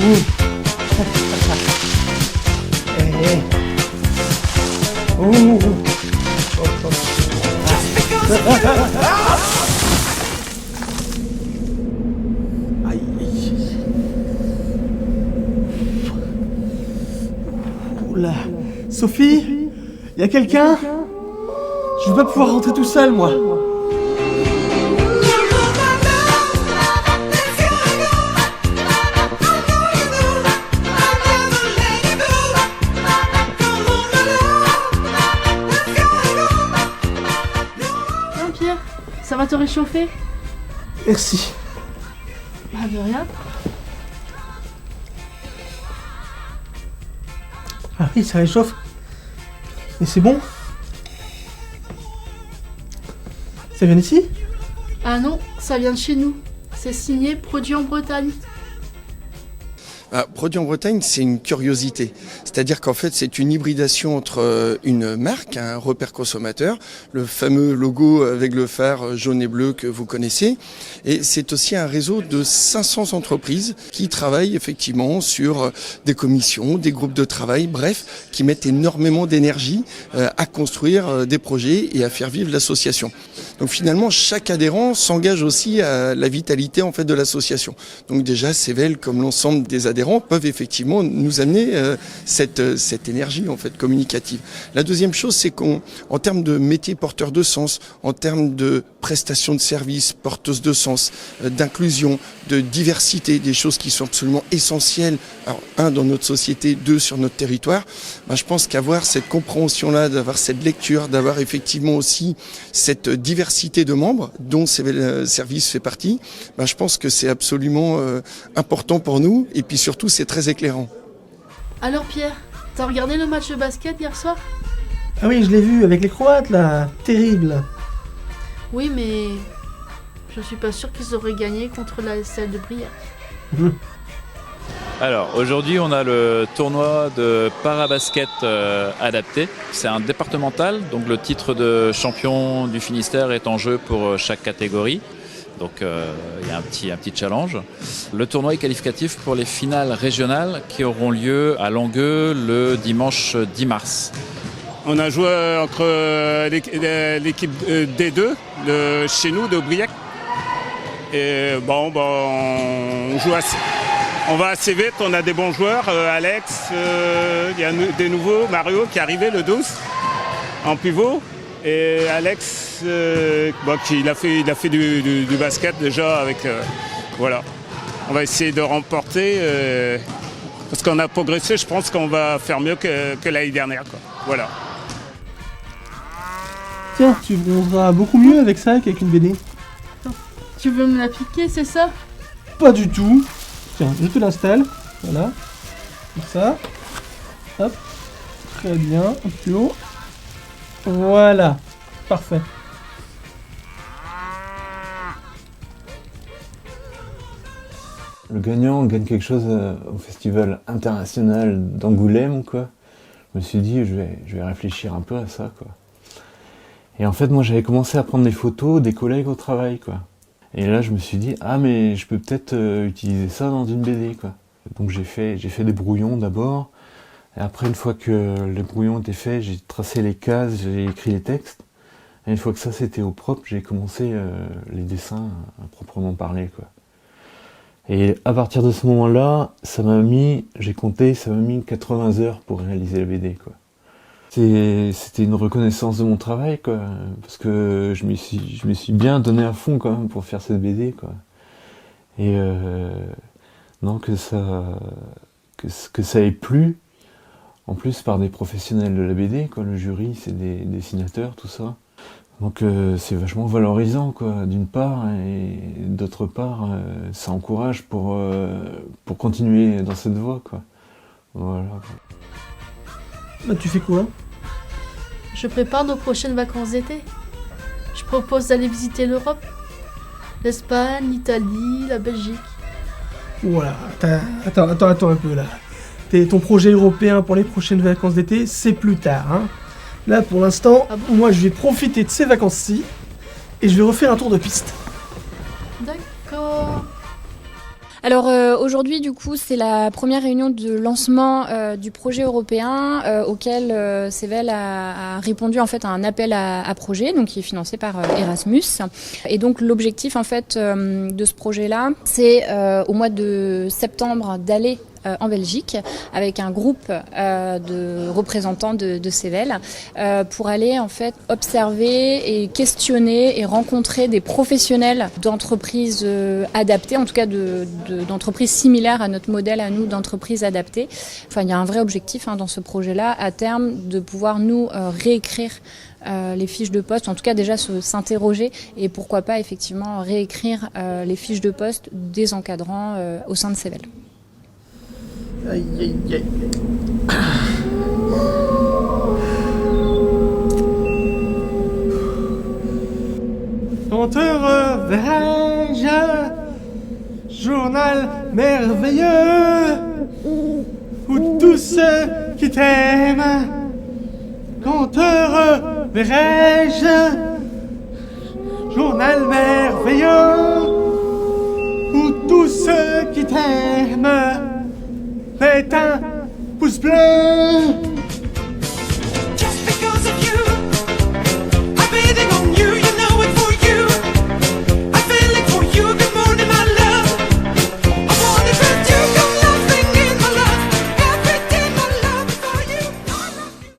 Hey. Ouh. Aïe. Oula. Sophie, y a quelqu'un? Je vais pas pouvoir rentrer tout seul, moi. Tiens Pierre, ça va te réchauffer? Merci. Bah de rien. Ah oui, ça réchauffe. Et c'est bon? Ça vient d'ici? Ah non, ça vient de chez nous. C'est signé Produit en Bretagne. Produit en Bretagne, c'est une curiosité. C'est-à-dire qu'en fait, c'est une hybridation entre une marque, un repère consommateur, le fameux logo avec le phare jaune et bleu que vous connaissez. Et c'est aussi un réseau de 500 entreprises qui travaillent effectivement sur des commissions, des groupes de travail, bref, qui mettent énormément d'énergie à construire des projets et à faire vivre l'association. Donc finalement, chaque adhérent s'engage aussi à la vitalité en fait de l'association. Donc déjà, Cével, comme l'ensemble des adhérents, peuvent effectivement nous amener cette énergie en fait communicative. La deuxième chose, c'est qu'en termes de métiers porteurs de sens, en termes de prestations de services porteuses de sens, d'inclusion, de diversité, des choses qui sont absolument essentielles. Alors, un, dans notre société, deux, sur notre territoire. Je pense qu'avoir cette compréhension-là, d'avoir cette lecture, d'avoir effectivement aussi cette diversité de membres, dont Cével Service fait partie, je pense que c'est absolument important pour nous. Et puis surtout, c'est très éclairant. Alors Pierre, t'as regardé le match de basket hier soir? Ah oui, je l'ai vu avec les Croates là. Terrible. Oui, mais je suis pas sûr qu'ils auraient gagné contre la SL de Brière. Alors aujourd'hui on a le tournoi de parabasket adapté. C'est un départemental, donc le titre de champion du Finistère est en jeu pour chaque catégorie. Donc il y a un petit challenge. Le tournoi est qualificatif pour les finales régionales qui auront lieu à Langueux le dimanche 10 mars. On a joué entre l'équipe D2 de chez nous, de Briec. Et on joue on va assez vite, on a des bons joueurs. Alex, il y a des nouveaux, Mario qui est arrivé le 12 en pivot. Et Alex, il a fait du basket déjà avec. Voilà. On va essayer de remporter. Parce qu'on a progressé, je pense qu'on va faire mieux que l'année dernière, quoi. Voilà. Tiens, tu bronzeras beaucoup mieux avec ça qu'avec une BD. Tu veux me la piquer, c'est ça? Pas du tout. Tiens, je te l'installe. Voilà. Comme ça. Hop. Très bien. Un peu plus haut. Voilà. Parfait. Le gagnant gagne quelque chose au festival international d'Angoulême, quoi. Je me suis dit, je vais réfléchir un peu à ça, quoi. Et en fait, moi, j'avais commencé à prendre des photos des collègues au travail, quoi. Et là, je me suis dit, mais je peux peut-être utiliser ça dans une BD, quoi. Donc j'ai fait des brouillons d'abord. Et après, une fois que les brouillons étaient faits, j'ai tracé les cases, j'ai écrit les textes. Et une fois que ça c'était au propre, j'ai commencé les dessins à proprement parler, quoi. Et à partir de ce moment-là, ça m'a mis 80 heures pour réaliser la BD, quoi. C'était une reconnaissance de mon travail, quoi, parce que je me suis bien donné à fond quand même pour faire cette BD, quoi. Et non, que ça ait plu, en plus par des professionnels de la BD, quoi. Le jury, c'est des dessinateurs, tout ça. Donc c'est vachement valorisant, quoi, d'une part, et d'autre part, ça encourage pour continuer dans cette voie, quoi. Voilà. Tu fais quoi? Je prépare nos prochaines vacances d'été. Je propose d'aller visiter l'Europe. L'Espagne, l'Italie, la Belgique. Voilà, attends un peu là. Ton projet européen pour les prochaines vacances d'été, c'est plus tard, hein. Là, pour l'instant, moi je vais profiter de ces vacances-ci et je vais refaire un tour de piste. D'accord. Alors aujourd'hui, du coup, c'est la première réunion de lancement du projet européen auquel CEVEL a répondu en fait à un appel à projet, donc qui est financé par Erasmus. Et donc l'objectif en fait de ce projet-là, c'est au mois de septembre d'aller en Belgique avec un groupe de représentants de CEVEL pour aller en fait observer et questionner et rencontrer des professionnels d'entreprises adaptées, en tout cas d'entreprises similaires à notre modèle à nous d'entreprises adaptées. Enfin, il y a un vrai objectif dans ce projet-là à terme de pouvoir nous réécrire les fiches de poste, en tout cas déjà s'interroger et pourquoi pas effectivement réécrire les fiches de poste des encadrants au sein de CEVEL. Aïe, aïe, aïe. Quand te reverrai-je, journal merveilleux, où tous ceux qui t'aiment. Quand te reverrai-je, journal merveilleux, où tous ceux qui t'aiment. Mets un pouce bleu.